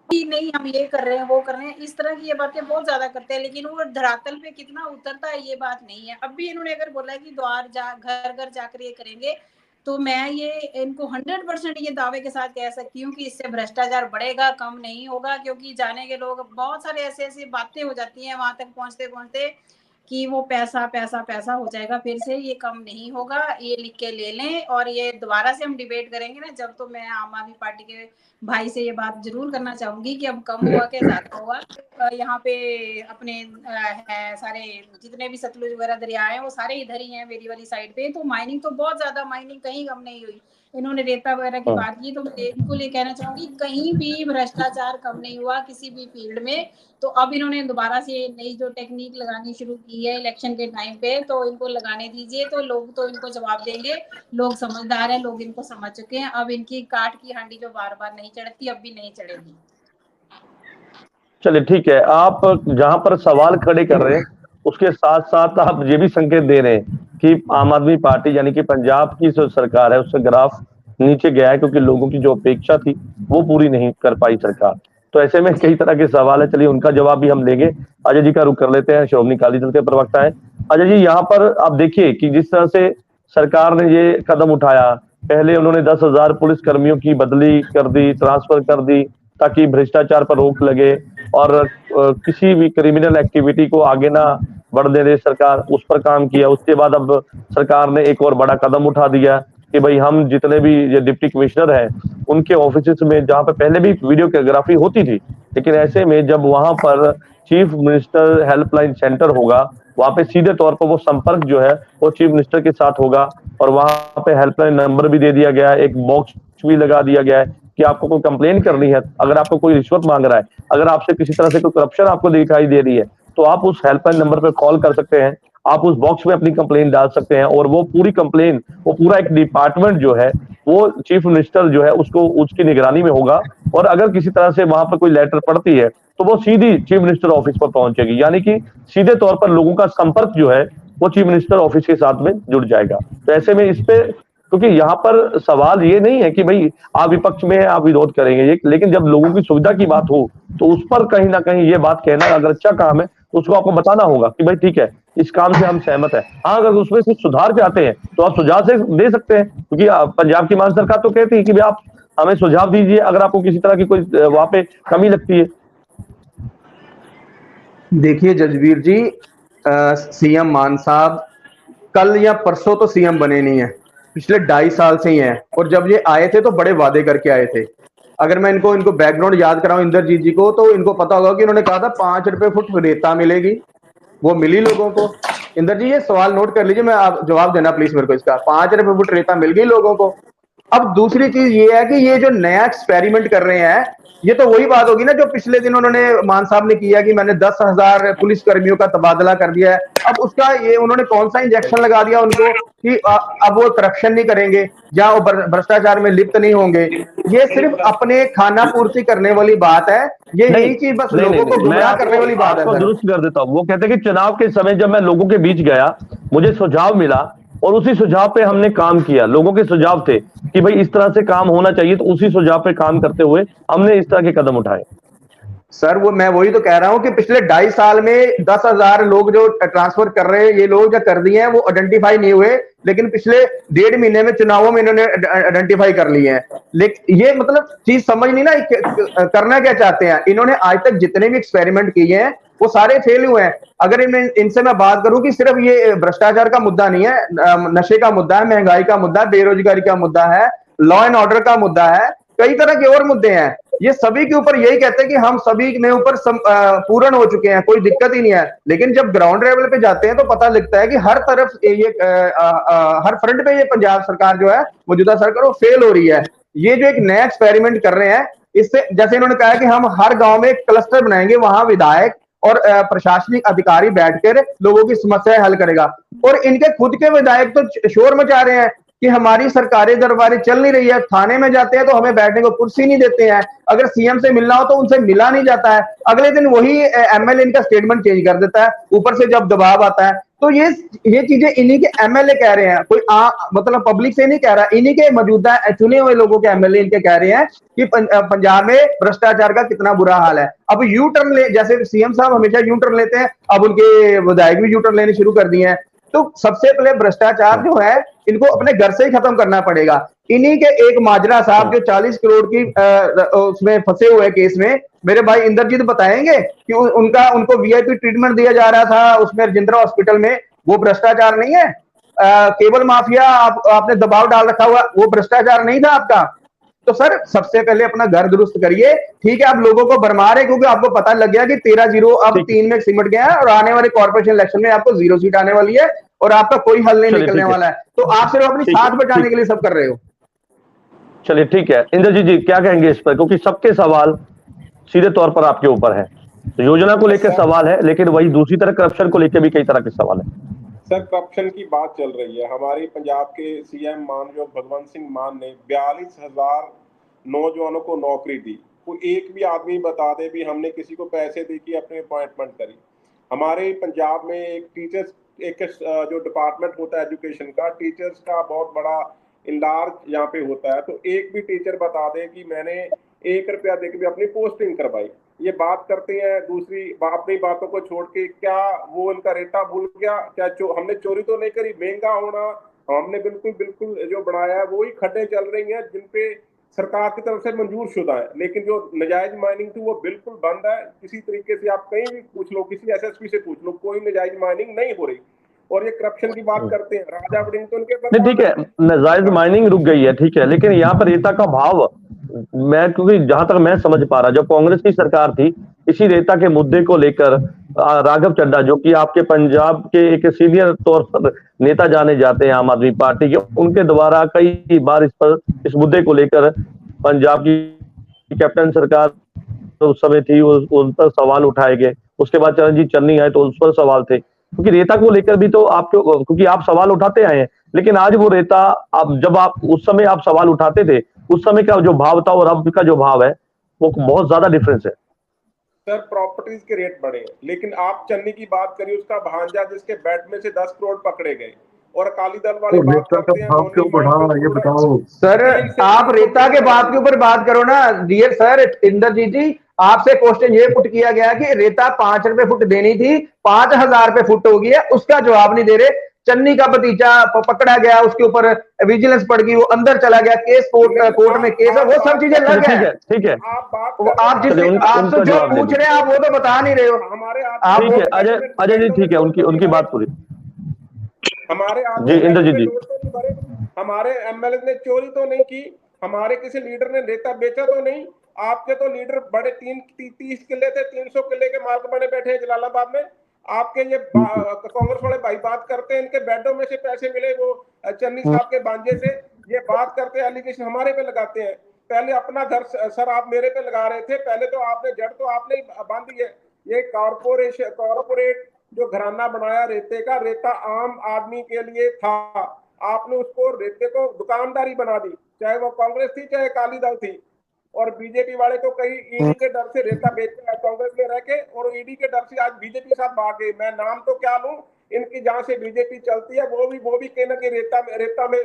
कि नहीं हम ये कर रहे हैं, वो कर रहे हैं, इस तरह की ये बातें बहुत ज़्यादा करते हैं, लेकिन वो धरातल पे कितना उतरता है ये बात नहीं है। अब भी इन्होंने अगर बोला है कि घर-घर जाकर ये करेंगे, तो मैं ये इनको 100% ये दावे के साथ कह सकती हूँ कि इससे भ्रष्टाचार बढ़ेगा, कम नहीं होगा, क्योंकि जाने के लोग बहुत सारे ऐसी-ऐसी बातें हो जाती हैं वहाँ तक पहुँचते-पहुँचते कि वो पैसा, पैसा, पैसा हो जाएगा फिर से, ये कम नहीं होगा, ये लिख के ले लें। और ये दोबारा से हम डिबेट करेंगे ना जब, तो मैं आम आदमी पार्टी के भाई से ये बात ज़रूर करना चाहूँगी कि अब कम हुआ कि ज़्यादा हुआ। यहाँ पे अपने है सारे जितने भी सतलुज वगैरह दरिया हैं, वो सारे इधर ही हैं मेरी वाली साइड पे, तो माइनिंग तो बहुत ज़्यादा, माइनिंग कहीं कम नहीं हुई। इन्होंने रेता वगैरह की बात की, तो मैं बिल्कुल ये कहना चाहूँगी कहीं भी भ्रष्टाचार कम नहीं हुआ किसी भी फील्ड में। तो अब इन्होंने दोबारा से नई जो टेक्निक लगानी शुरू की है इलेक्शन के टाइम पे, तो इनको लगाने दीजिए, तो लोग तो इनको जवाब देंगे। लोग समझदार हैं, लोग इनको समझ चुके हैं। अब इनकी काट की हांडी जो बार-बार नहीं चढ़ती, अब भी नहीं चढ़ेगी। चलिए ठीक है, आप जहां पर सवाल खड़े कर रहे हैं उसके साथ साथ आप ये भी संकेत दे रहे हैं कि आम आदमी पार्टी यानी कि पंजाब की जो सरकार है उससे ग्राफ नीचे गया है, क्योंकि लोगों की जो अपेक्षा थी वो पूरी नहीं कर पाई सरकार। तो ऐसे में कई तरह के सवाल है, चलिए उनका जवाब भी हम देंगे। अजय जी का रुख कर लेते हैं, श्रोमणी अकाली दल के प्रवक्ता है। अजय जी, यहाँ पर आप देखिए कि जिस तरह से सरकार ने ये कदम उठाया, पहले उन्होंने 10,000 पुलिस कर्मियों की बदली कर दी, ट्रांसफर कर दी, ताकि भ्रष्टाचार पर रोक लगे और किसी भी क्रिमिनल एक्टिविटी को आगे ना बढ़ने दे सरकार, उस पर काम किया। उसके बाद अब सरकार ने एक और बड़ा कदम उठा दिया कि भाई हम जितने भी ये डिप्टी कमिश्नर हैं उनके ऑफिस में, जहां पे पहले भी वीडियोग्राफी होती थी, लेकिन ऐसे में जब वहां पर चीफ मिनिस्टर हेल्पलाइन सेंटर होगा, वहां पे सीधे तौर पर वो संपर्क जो है वो चीफ मिनिस्टर के साथ होगा। और वहां पे हेल्पलाइन नंबर भी दे दिया गया है, एक बॉक्स भी लगा दिया गया है कि आपको कोई कंप्लेन करनी है, अगर आपको कोई रिश्वत मांग रहा है, अगर आपसे किसी तरह से कोई करप्शन आपको दिखाई दे रही है, तो आप उस हेल्पलाइन नंबर पर कॉल कर सकते हैं, आप उस बॉक्स में अपनी कंप्लेन डाल सकते हैं, और वो पूरी कंप्लेन, वो पूरा एक डिपार्टमेंट जो है वो चीफ मिनिस्टर जो है उसको उसकी निगरानी में होगा। और अगर किसी तरह से वहां पर कोई लेटर पड़ती है तो वो सीधी चीफ मिनिस्टर ऑफिस पर पहुंचेगी, यानी कि सीधे तौर पर लोगों का संपर्क जो है वो चीफ मिनिस्टर ऑफिस के साथ में जुड़ जाएगा। तो ऐसे में इस पे, क्योंकि यहाँ पर सवाल ये नहीं है कि भाई आप विपक्ष में आप विरोध करेंगे ये, लेकिन जब लोगों की सुविधा की बात हो तो उस पर कहीं ना कहीं ये बात कहना, अगर अच्छा काम है तो उसको आपको बताना होगा कि भाई ठीक है, इस काम से हम सहमत है। हाँ, अगर उसमें कुछ सुधार चाहते हैं तो आप सुझाव से दे सकते हैं, क्योंकि पंजाब की मान सरकार तो कहती है कि भाई आप हमें सुझाव दीजिए अगर आपको किसी तरह की कोई वहां पे कमी लगती है। देखिए जजबीर जी, सीएम मान साहब कल या परसों तो सीएम बने नहीं है, पिछले 2.5 साल से ही हैं। और जब ये आए थे तो बड़े वादे करके आए थे। अगर मैं इनको बैकग्राउंड याद कराऊं इंद्रजीत जी को, तो इनको पता होगा कि उन्होंने कहा था 5 रुपए फुट रेता मिलेगी, वो मिली लोगों को। इंद्र जी ये सवाल नोट कर लीजिए, मैं आप जवाब देना प्लीज मेरे को इसका। 5 रुपए फुट रेता मिल गई लोगों को। अब दूसरी चीज ये है कि ये जो नया एक्सपेरिमेंट कर रहे हैं, ये तो वही बात होगी ना जो पिछले दिन उन्होंने मान साहब ने किया कि मैंने 10,000 पुलिस कर्मियों का तबादला कर दिया है। अब उसका ये उन्होंने कौन सा इंजेक्शन लगा दिया उनको कि अब वो करप्शन नहीं करेंगे या वो भ्रष्टाचार में लिप्त नहीं होंगे। ये सिर्फ अपने खाना पूर्ति करने वाली बात है, ये यही चीज बस लोगों को गुमराह करने वाली बात है। दुरुस्त कर देता हूँ, वो कहते हैं कि चुनाव के समय जब मैं लोगों के बीच गया, मुझे सुझाव मिला और उसी सुझाव पे हमने काम किया। लोगों के सुझाव थे कि भाई इस तरह से काम होना चाहिए, तो उसी सुझाव पे काम करते हुए हमने इस तरह के कदम उठाए। सर वो मैं वही तो कह रहा हूं कि पिछले 2.5 साल में 10,000 लोग जो ट्रांसफर कर रहे हैं, ये लोग जो कर दिए हैं वो आइडेंटिफाई नहीं हुए, लेकिन पिछले 1.5 महीने में चुनावों में इन्होंने आइडेंटिफाई कर लिए हैं। लेकिन ये मतलब चीज समझ नहीं ना, करना क्या चाहते हैं। इन्होंने आज तक जितने भी एक्सपेरिमेंट किए हैं वो सारे फेल हुए हैं। अगर इनसे मैं बात करूं कि सिर्फ ये भ्रष्टाचार का मुद्दा नहीं है, नशे का मुद्दा है, महंगाई का मुद्दा है, बेरोजगारी का मुद्दा है, लॉ एंड ऑर्डर का मुद्दा है, कई तरह के और मुद्दे हैं। ये सभी के ऊपर यही कहते हैं कि हम सभी के ऊपर पूर्ण हो चुके हैं, कोई दिक्कत ही नहीं है। लेकिन जब ग्राउंड लेवल पे जाते हैं तो पता लगता है कि हर तरफ ये हर फ्रंट पे ये पंजाब सरकार जो है, मौजूदा सरकार, वो फेल हो रही है। ये जो एक नया एक्सपेरिमेंट कर रहे हैं, इससे जैसे इन्होंने कहा कि हम हर गांव में एक क्लस्टर बनाएंगे, वहां विधायक और प्रशासनिक अधिकारी बैठकर लोगों की समस्याएं हल करेगा। और इनके खुद के विधायक तो शोर मचा रहे हैं कि हमारी सरकारी दरबारें चल नहीं रही है, थाने में जाते हैं तो हमें बैठने को कुर्सी नहीं देते हैं, अगर सीएम से मिलना हो तो उनसे मिला नहीं जाता है, अगले दिन वही एमएलए इनका स्टेटमेंट चेंज कर देता है, ऊपर से जब दबाव आता है। तो ये चीजें इन्हीं के एमएलए कह रहे हैं, कोई मतलब पब्लिक से नहीं कह रहा, इन्हीं के मौजूदा चुने हुए लोगों के एमएलए इनके कह रहे हैं कि पंजाब में भ्रष्टाचार का कितना बुरा हाल है। अब यू टर्न ले, जैसे सीएम साहब हमेशा यू टर्न लेते हैं, अब उनके विधायक भी यू टर्न लेने शुरू कर दिए हैं। तो सबसे पहले भ्रष्टाचार जो है इनको अपने घर से ही खत्म करना पड़ेगा। इन्हीं के एक माजरा साहब जो 40 करोड़ की उसमें फंसे हुए केस में, मेरे भाई इंद्रजीत बताएंगे कि उनको वीआईपी ट्रीटमेंट दिया जा रहा था उसमें रजिंद्रा हॉस्पिटल में, वो भ्रष्टाचार नहीं है? केबल माफिया आपने दबाव डाल रखा हुआ, वो भ्रष्टाचार नहीं था आपका? तो सर सबसे पहले अपना घर दुरुस्त करिए। ठीक है, आप लोगों को भरमा रहे क्योंकि आपको पता लग गया कि 13-0 अब 3 में सिमट गया है और आने वाले कॉर्पोरेशन इलेक्शन में आपको 0 सीट आने वाली है और आपका कोई हल नहीं निकलने वाला है। तो आप सिर्फ अपनी साथ बचाने के लिए सब कर रहे हो। चलिए ठीक है, इंद्रजीत जी क्या कहेंगे इस पर, क्योंकि सबके सवाल सीधे तौर पर आपके ऊपर है। तो योजना को लेकर सवाल है, लेकिन वही दूसरी तरह करप्शन को लेकर भी कई तरह के सवाल है। सर करप्शन की बात चल रही है, हमारे पंजाब के सीएम माननीय भगवंत सिंह मान ने 42,000 नौजवानों को नौकरी दी। कोई एक भी आदमी बता दे भी हमने किसी को पैसे दे के अपनी अपॉइंटमेंट करी। हमारे पंजाब में एक टीचर्स एक जो डिपार्टमेंट होता है एजुकेशन का, टीचर्स का बहुत बड़ा इंलार्ज यहाँ पे होता है। तो एक भी टीचर बता दे कि मैंने 1 रुपया दे के भी अपनी पोस्टिंग करवाई। ये बात करते हैं दूसरी अपनी बातों को छोड़ के, क्या वो उनका रेटा भूल गया? क्या हमने चोरी तो नहीं करी? महंगा होना हमने बिल्कुल जो बनाया है वही खड्डे चल रही हैं जिनपे सरकार की तरफ से मंजूर शुदा है, लेकिन जो नजायज माइनिंग थी वो बिल्कुल बंद है। किसी तरीके से आप कहीं भी पूछ लो, किसी एसएसपी से पूछ लो, कोई नजायज माइनिंग नहीं हो रही। और ये करप्शन की बात करते हैं, राजा वडिंगटन के ठीक है, नजायज माइनिंग रुक गई है, ठीक है, लेकिन यहाँ पर रेता का भाव, मैं क्योंकि जहां तक मैं समझ पा रहा, जब कांग्रेस की सरकार थी इसी रेता के मुद्दे को लेकर राघव चड्ढा, जो कि आपके पंजाब के एक सीनियर तौर पर नेता जाने जाते हैं आम आदमी पार्टी के, उनके द्वारा कई बार इस मुद्दे को लेकर पंजाब की कैप्टन सरकार उस समय थी, उन पर सवाल उठाए गए। उसके बाद चरणजीत चन्नी आए तो उस पर सवाल थे, क्योंकि रेता को लेकर भी तो आपको, क्योंकि आप सवाल उठाते आए हैं, लेकिन आज वो रेता, जब आप उस समय आप सवाल उठाते थे, उस समय का जो भाव था और अब का जो भाव है वो बहुत ज्यादा डिफरेंस है। सर प्रॉपर्टीज के रेट बढ़े, लेकिन आप चन्नी की बात करिए, उसका भांजा जिसके बेड में से 10 करोड़ पकड़े गए, और अकाली दल वाले बात करते हैं ये बताओ सर, आप रेता के बात के ऊपर बात करो ना। डियर सर इंद्रजीत जी, आपसे क्वेश्चन ये पुट किया गया कि रेता 5 रुपए फुट देनी थी, 5,000 रुपए फुट हो गई है, उसका जवाब नहीं दे रहे। चन्नी का भतीजा पकड़ा गया, उसके ऊपर विजिलेंस पड़ गई, वो अंदर चला गया, केस कोर्ट में केस है, वो सब चीजें अलग है। ठीक है, आप तो जो पूछ रहे हैं आप वो तो बता नहीं रहे हो। हमारे ठीक है अजय जी, ठीक है, उनकी बात पूरी। हमारे जी इंद्रजीत जी, हमारे एमएलए ने चोरी तो नहीं की, हमारे किसी लीडर ने रेता बेचा तो नहीं। आपके तो लीडर बड़े 30 किले थे, 300 किले के मार्ग बने बैठे हैं जलालाबाद में। आपके ये कांग्रेस वाले भाई बात करते हैं इनके बेडों में से पैसे मिले वो चन्नी साहब के भांजे से, ये बात करते हैं, एलिगेशन हमारे पे लगाते हैं। पहले अपना घर सर आप मेरे पे लगा रहे थे, पहले तो आपने जड़ तो आपने ही बांधी है। ये कॉर्पोरेट जो घराना बनाया रेते का, रेता आम आदमी के लिए था, आपने उसको रेते को दुकानदारी बना दी, चाहे वो कांग्रेस थी चाहे अकाली दल थी। और बीजेपी वाले तो कई ईडी के डर से रेता बेचते हैं कांग्रेस में रह के, और ईडी के डर से आज बीजेपी के साथ भाग गए। मैं नाम तो क्या लूं, इनकी जहां से बीजेपी चलती है वो भी कहना कि रेता में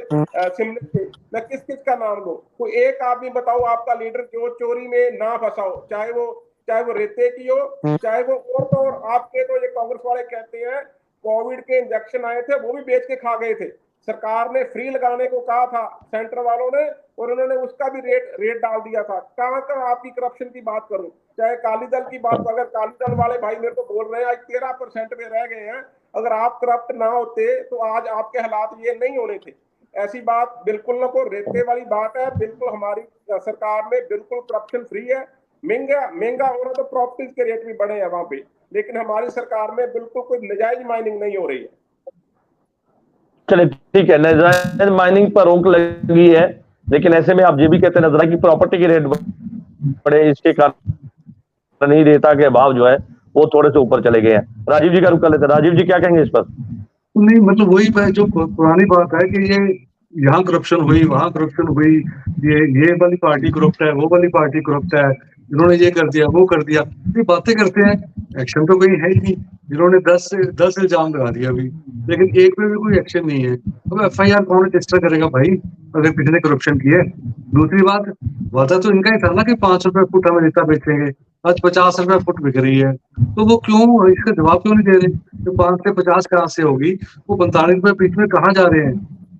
शिमले थे। मैं किस का नाम लूं? कोई एक आदमी बताओ आपका लीडर जो चोरी में ना फंसा हो, चाहे वो रेते की हो, चाहे वो और आपके तो ये कांग्रेस वाले कहते हैं कोविड के इंजेक्शन आए थे वो भी बेच के खा गए थे। सरकार ने फ्री लगाने को कहा था सेंटर वालों ने, और उन्होंने उसका भी रेट डाल दिया था। कहां आपकी करप्शन की बात करूं, चाहे काली दल की बात, अगर काली दल वाले भाई मेरे को बोल रहे हैं आज 13% में रह गए हैं, अगर आप करप्ट ना होते तो आज आपके हालात ये नहीं होने थे। ऐसी बात बिल्कुल ना को, रेते वाली बात है बिल्कुल। हमारी सरकार में बिल्कुल करप्शन फ्री है। महंगा हो रहा तो प्रॉपर्टीज के रेट भी बढ़े हैं वहां पे, लेकिन हमारी सरकार में बिल्कुल कोई नाजायज माइनिंग नहीं हो रही है। चलिए ठीक है, नाजायज माइनिंग पर रोक लगी है, लेकिन ऐसे में आप ये भी कहते नजर आए कि प्रॉपर्टी के रेट बढ़े, इसके कारण ही रेता के भाव जो है वो थोड़े से ऊपर चले गए हैं। राजीव जी का रुख कर लेते हैं। राजीव जी क्या कहेंगे इस पर? नहीं, मतलब वही जो पुरानी बात है कि ये यहाँ करप्शन हुई, वहां करप्शन हुई, ये वाली पार्टी करप्ट है, वो वाली पार्टी करप्ट है, इन्होंने ये कर दिया, वो कर दिया, ये बातें करते हैं, एक्शन तो कहीं है ही नहीं। इन्होंने 10 इल्जाम लगा दिया अभी, लेकिन एक पे भी कोई एक्शन नहीं है। अब FIR कौन रजिस्टर करेगा भाई अगर किसी ने करप्शन की है? दूसरी बात, वादा तो इनका ही था ना कि 5 रुपए फुट हमें रेता बेचेंगे, आज 50 रुपए फुट बिक रही है, तो वो क्यों, इसका जवाब क्यों नहीं दे रहे? तो 5 से 50 कहाँ से होगी, वो 45 रुपए बीच में कहाँ जा रहे हैं,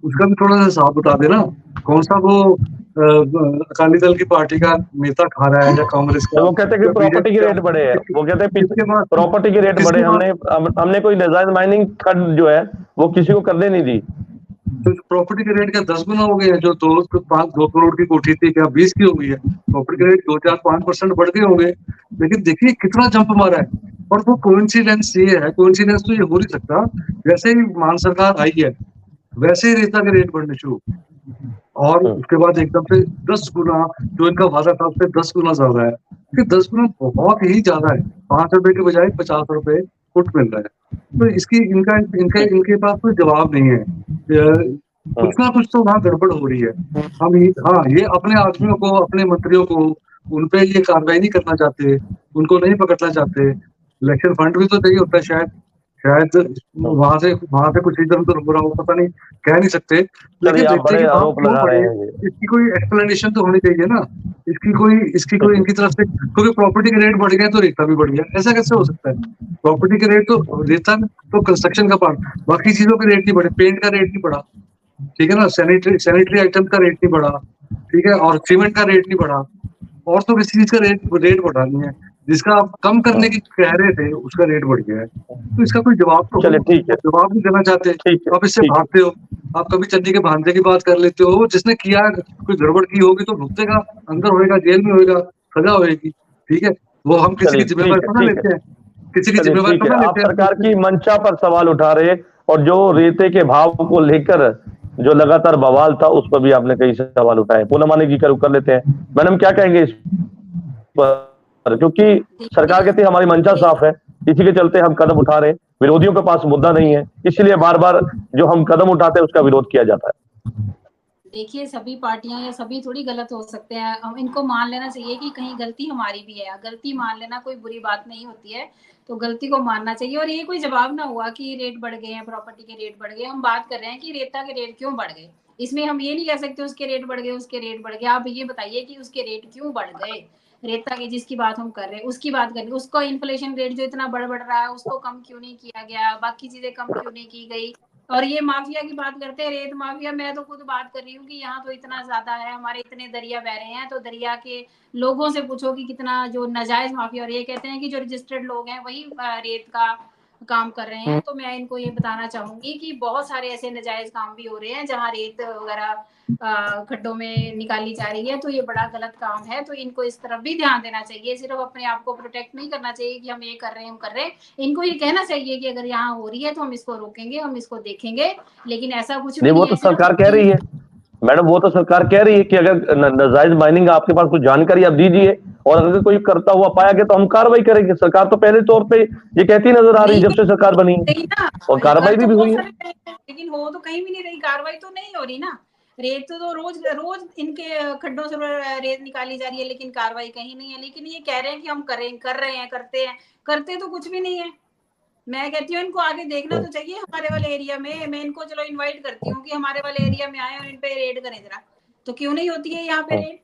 उसका भी थोड़ा सा हिसाब बता देना। कौन सा वो अकाली दल की पार्टी का नेता खा रहा है या कांग्रेस का? वो कहते हैं कि प्रॉपर्टी के रेट बढ़े हैं, वो कहते हैं प्रॉपर्टी के रेट बढ़े, हमने कोई नाजायज माइनिंग जो है वो किसी को करने नहीं दी। तो प्रॉपर्टी के रेट क्या 10 गुना हो गए हैं? जो 2 करोड़ की कोठी थी क्या 20 की हो गई है? प्रॉपर्टी के रेट 2-4-5% बढ़ गए होंगे, लेकिन देखिए कितना जंप मारा है। और वो कोइंसिडेंस ये है, कोइंसिडेंस तो ये हो नहीं सकता, जैसे ही मान सरकार आई है वैसे ही रेता के रेट बढ़ने शुरू, और उसके बाद एकदम से 10 गुना, जो इनका वादा था उससे 10 गुना ज्यादा है। कि 10 गुना बहुत ही ज्यादा है, 5 रुपए के बजाय 50 रुपए फुट मिल रहा है। तो इसकी इनके पास कोई जवाब नहीं है। कुछ ना कुछ तो वहाँ गड़बड़ हो रही है। हाँ, ये अपने आदमियों को, अपने मंत्रियों को, उनपे ये कार्रवाई नहीं करना चाहते, उनको नहीं पकड़ना चाहते। इलेक्शन फंड भी तो चाहिए होता है, शायद वहां से कुछ इधर उधर हो रहा हो, पता नहीं, कह नहीं सकते। लेकिन देखते हैं आरोप लगा रहे हैं, इसकी कोई एक्सप्लेनेशन तो होनी चाहिए ना, इसकी कोई इनकी तरफ से, क्योंकि प्रॉपर्टी के रेट बढ़ गए तो रेता भी बढ़ गया, ऐसा कैसे हो सकता है? प्रॉपर्टी के रेट तो, रेता तो कंस्ट्रक्शन का पार्ट, बाकी चीजों के रेट नहीं बढ़े, पेंट का रेट नहीं बढ़ा, ठीक है ना, सैनिटरी आइटम का रेट नहीं बढ़ा, ठीक है, और सीमेंट का रेट नहीं बढ़ा, और तो किसी चीज का रेट बढ़ा नहीं है। जिसका आप कम करने की कह रहे थे उसका रेट बढ़ गया है। तो इसका कोई जवाब तो, चलिए ठीक है, जवाब नहीं देना चाहते, आप इससे भागते हो। आप कभी चन्नी के भांजे की बात कर लेते हो, जिसने किया कोई गड़बड़ की होगी तो भुगतेगा, अंदर होएगा, जेल में होएगा, सजा होएगी, ठीक है, वो हम किसी की जिम्मेवारी तो ना लेते हैं, किसी की जिम्मेवारी तो ना लेते हैं। सरकार की मंशा पर सवाल उठा रहे, और जो रेते के भाव को लेकर जो लगातार बवाल था उस पर भी आपने कई सवाल उठाए। पूनम मानिक जी का रुख कर लेते हैं। मैडम क्या कहेंगे इस पर? क्योंकि सरकार कहती है हमारी मंशा साफ है, इसी के चलते हम कदम उठा रहे हैं, विरोधियों के पास मुद्दा नहीं है, इसलिए बार बार जो हम कदम उठाते हैं उसका विरोध किया जाता है। देखिए, सभी पार्टियां या सभी थोड़ी गलत हो सकते हैं, हम इनको मान लेना चाहिए कि कहीं गलती हमारी भी है। गलती मान लेना कोई बुरी बात नहीं होती है, तो गलती को मानना चाहिए। और ये कोई जवाब ना हुआ कि रेट बढ़ गए हैं, प्रॉपर्टी के रेट बढ़ गए। हम बात कर रहे हैं कि रेता के रेट क्यों बढ़ गए, इसमें हम ये नहीं कह सकते उसके रेट बढ़ गए, उसके रेट बढ़ गए। आप ये बताइए कि उसके रेट क्यों बढ़ गए। रेता की जिसकी बात हम कर रहे हैं उसकी बात करें, उसको इन्फ्लेशन रेट जो इतना बढ़ रहा है उसको कम क्यों नहीं किया गया, बाकी चीजें कम क्यों नहीं की गई। और ये माफिया की बात करते हैं, रेत माफिया, मैं तो खुद बात कर रही हूँ कि यहाँ तो इतना ज्यादा है, हमारे इतने दरिया बह रहे हैं, तो दरिया के लोगों से पूछो कि कितना जो नाजायज माफिया। और ये कहते हैं कि जो रजिस्टर्ड लोग हैं वही रेत का काम कर रहे हैं। तो मैं इनको ये बताना चाहूंगी कि बहुत सारे ऐसे नाजायज काम भी हो रहे हैं जहाँ रेत वगैरह खड्डों में निकाली जा रही है, तो ये बड़ा गलत काम है। तो इनको इस तरफ भी ध्यान देना चाहिए, सिर्फ अपने आप को प्रोटेक्ट नहीं करना चाहिए कि हम ये कर रहे हैं, हम कर रहे हैं। इनको ये कहना चाहिए कि अगर यहाँ हो रही है तो हम इसको रोकेंगे, हम इसको देखेंगे, लेकिन ऐसा कुछ नहीं। वो तो सरकार कह रही है मैडम, वो तो सरकार कह रही है कि अगर नाजायज माइनिंग आपके पास कुछ जानकारी आप दीजिए, और अगर कोई करता हुआ पाया गया तो हम कार्रवाई करेंगे। सरकार तो पहले तौर पे ये कहती नजर आ रही है जब से सरकार बनी है, और कार्रवाई भी हुई है, लेकिन हो तो कहीं भी नहीं रही, कार्रवाई तो नहीं हो रही ना। रेत तो रोज इनके खड्डों से रेत निकाली जा रही है, लेकिन कार्रवाई कहीं नहीं है। लेकिन ये कह रहे हैं कि हम कर रहे हैं, करते तो कुछ भी नहीं है। मैं कहती हूँ इनको आगे देखना तो चाहिए हमारे वाले एरिया में। मैं इनको चलो इनवाइट करती हूँ कि हमारे वाले एरिया में आए और इन पे रेड करें जरा, तो क्यों नहीं होती है यहाँ पे रेड,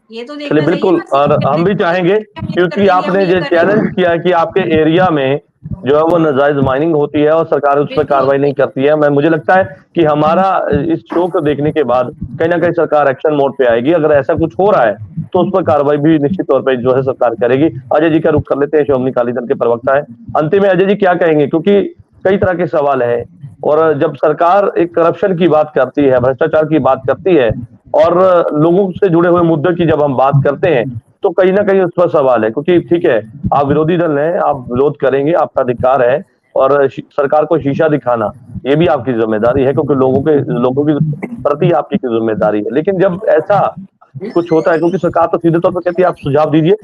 ये तो देखना चाहिए। बिल्कुल, और हम भी चाहेंगे, क्योंकि आपने जो चैलेंज किया है कि आपके एरिया में जो है वो नाजायज माइनिंग होती है और सरकार उस पर कार्रवाई नहीं करती है। मुझे लगता है कि हमारा इस शो को देखने के बाद कहीं ना कहीं सरकार एक्शन मोड पे आएगी। अगर ऐसा कुछ हो रहा है तो उस पर कार्रवाई भी निश्चित तौर पर जो है सरकार करेगी। अजय जी का रुख कर लेते हैं, शिरोमणि अकाली दल के प्रवक्ता है। अंतिम में अजय जी क्या कहेंगे, क्योंकि कई तरह के सवाल है और जब सरकार एक करप्शन की बात करती है, भ्रष्टाचार की बात करती है और लोगों से जुड़े हुए मुद्दों की जब हम बात करते हैं, तो कहीं न कहीं उस पर सवाल है, क्योंकि ठीक है, आप विरोधी दल हैं, आप विरोध करेंगे, आपका अधिकार है और सरकार को शीशा दिखाना, ये भी आपकी ज़िम्मेदारी है, क्योंकि लोगों की प्रति आपकी ज़िम्मेदारी है। लेकिन जब ऐसा कुछ होता है, क्योंकि सरकार तो सीधे तौर पर कहती है, आप सुझाव दीजिए,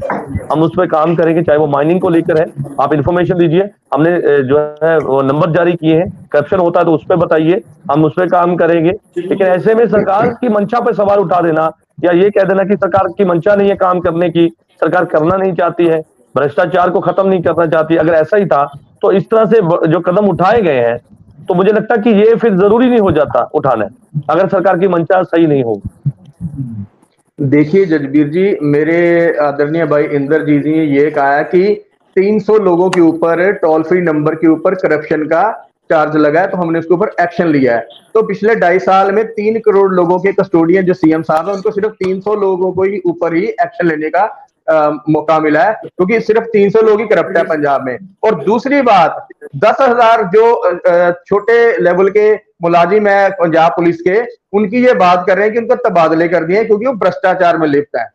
हम उस पे काम करेंगे, चाहे वो माइनिंग को लेकर है, आप इन्फॉर्मेशन दीजिए, हमने जो है वो नंबर जारी किए हैं, करप्शन होता है तो उस पे बताइए, हम उस पे काम करेंगे। लेकिन ऐसे में सरकार की मंशा पे सवाल उठा देना या ये कह देना कि सरकार की मंशा नहीं है काम करने की, सरकार करना नहीं चाहती है, भ्रष्टाचार को खत्म नहीं करना चाहती, अगर ऐसा ही था, तो इस तरह से जो कदम उठाए गए हैं, तो मुझे लगता है कि ये फिर जरूरी नहीं हो जाता उठाना, अगर सरकार की मंशा सही नहीं हो। देखिए जजबीर जी, मेरे आदरणीय भाई इंद्रजीत जी ने ये कहा है कि 300 लोगों के ऊपर टोल फ्री नंबर के ऊपर करप्शन का चार्ज लगा है, तो हमने उसके ऊपर एक्शन लिया है। तो पिछले 2.5 साल में 3 करोड़ लोगों के कस्टोडियन जो सीएम साहब है, उनको सिर्फ 300 लोगों को ही ऊपर ही एक्शन लेने का मौका मिला है, क्योंकि सिर्फ 300 लोग ही करप्ट है पंजाब में। और दूसरी बात, 10,000 जो छोटे लेवल के मुलाजिम है पंजाब पुलिस के, उनकी ये बात कर रहे हैं कि उनको तबादले कर दिए क्योंकि वो भ्रष्टाचार में लिप्त है।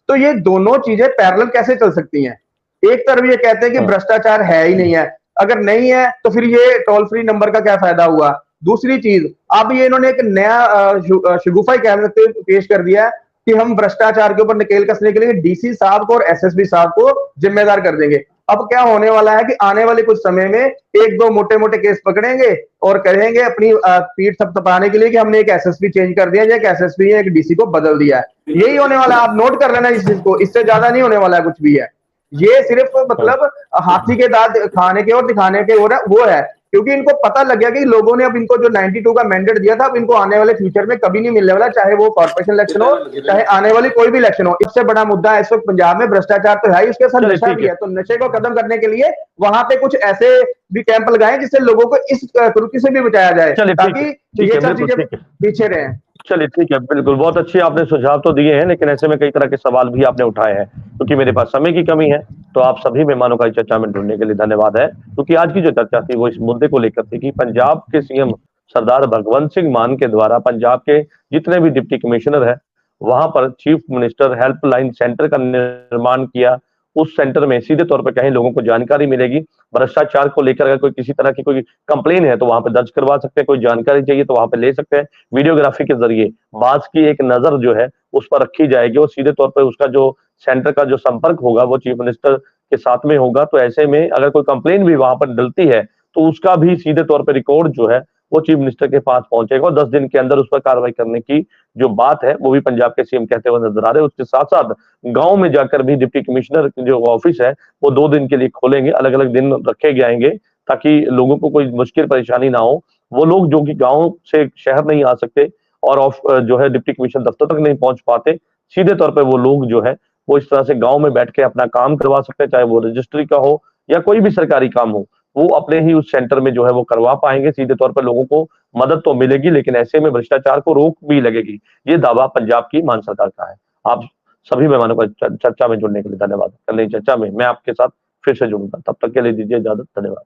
तो ये दोनों चीजें पैरेलल कैसे चल सकती हैं? एक तरफ ये कहते हैं कि भ्रष्टाचार है ही नहीं है, अगर नहीं है तो फिर ये टोल फ्री नंबर का क्या फायदा हुआ? दूसरी चीज, अब ये इन्होंने एक नया शगुफा पेश कर दिया है कि हम भ्रष्टाचार के ऊपर नकेल कसने के लिए डीसी साहब को और एसएसपी साहब को जिम्मेदार कर देंगे। अब क्या होने वाला है कि आने वाले कुछ समय में 1-2 मोटे-मोटे केस पकड़ेंगे और कहेंगे अपनी पीठ थपथपाने के लिए कि हमने एक एसएसपी चेंज कर दिया, एक एसएसपी एक डीसी को बदल दिया है। यही होने वाला है, आप नोट कर लेना इस चीज को, इससे ज्यादा नहीं होने वाला है कुछ भी है। ये सिर्फ मतलब हाथी के दांत खाने के और दिखाने के वो है, क्योंकि इनको पता लग गया कि लोगों ने अब इनको जो 92 का मैंडेट दिया था, अब इनको आने वाले फ्यूचर में कभी नहीं मिलने वाला, चाहे वो कॉर्पोरेशन इलेक्शन हो, चाहे आने वाली कोई भी इलेक्शन हो। इससे बड़ा मुद्दा है इस वक्त पंजाब में भ्रष्टाचार तो है, उसके साथ नशा भी है। तो नशे को खत्म करने के लिए वहां पे कुछ ऐसे भी कैंप लगाए जिससे लोगों को इस कुरीति से भी बचाया जाए, ताकि ये सब चीजें पीछे रहे। चलिए ठीक है, बिल्कुल, बहुत अच्छी आपने सुझाव तो दिए हैं, लेकिन ऐसे में कई तरह के सवाल भी आपने उठाए हैं, क्योंकि मेरे पास समय की कमी है। तो आप सभी मेहमानों का इस चर्चा में जुड़ने के लिए धन्यवाद है, क्योंकि आज की जो चर्चा थी वो इस मुद्दे को लेकर थी कि पंजाब के सीएम सरदार भगवंत सिंह मान के द्वारा पंजाब के जितने भी डिप्टी कमिश्नर है, वहां पर चीफ मिनिस्टर हेल्पलाइन सेंटर का निर्माण किया। उस सेंटर में सीधे तौर पर कहीं लोगों को जानकारी मिलेगी, भ्रष्टाचार को लेकर अगर कोई किसी तरह की कोई कंप्लेन है तो वहां पे दर्ज करवा सकते हैं, कोई जानकारी चाहिए तो वहां पे ले सकते हैं। वीडियोग्राफी के जरिए बाज की एक नजर जो है उस पर रखी जाएगी और सीधे तौर पर उसका जो सेंटर का जो संपर्क होगा वो चीफ मिनिस्टर के साथ में होगा। तो ऐसे में अगर कोई कंप्लेन भी वहां पर डलती है तो उसका भी सीधे तौर पर रिकॉर्ड जो है वो चीफ मिनिस्टर के पास पहुंचेगा और 10 दिन के अंदर उस पर कार्रवाई करने की जो बात है वो भी पंजाब के सीएम कहते हुए नजर आ रहे हैं। उसके साथ साथ गांव में जाकर भी डिप्टी कमिश्नर जो ऑफिस है वो 2 दिन के लिए खोलेंगे, अलग अलग दिन रखे जाएंगे ताकि लोगों को कोई मुश्किल परेशानी ना हो। वो लोग जो कि गांव से शहर नहीं आ सकते और जो है डिप्टी कमिश्नर दफ्तर तक नहीं पहुंच पाते, सीधे तौर पर वो लोग जो है वो इस तरह से गांव में बैठ के अपना काम करवा सकते हैं, चाहे वो रजिस्ट्री का हो या कोई भी सरकारी काम हो, वो अपने ही उस सेंटर में जो है वो करवा पाएंगे। सीधे तौर पर लोगों को मदद तो मिलेगी, लेकिन ऐसे में भ्रष्टाचार को रोक भी लगेगी। ये दावा पंजाब की मान सरकार का है। आप सभी मेहमानों का चर्चा में जुड़ने के लिए धन्यवाद। कल नई चर्चा में मैं आपके साथ फिर से जुड़ूंगा, तब तक के लिए दीजिए इजाजत। धन्यवाद।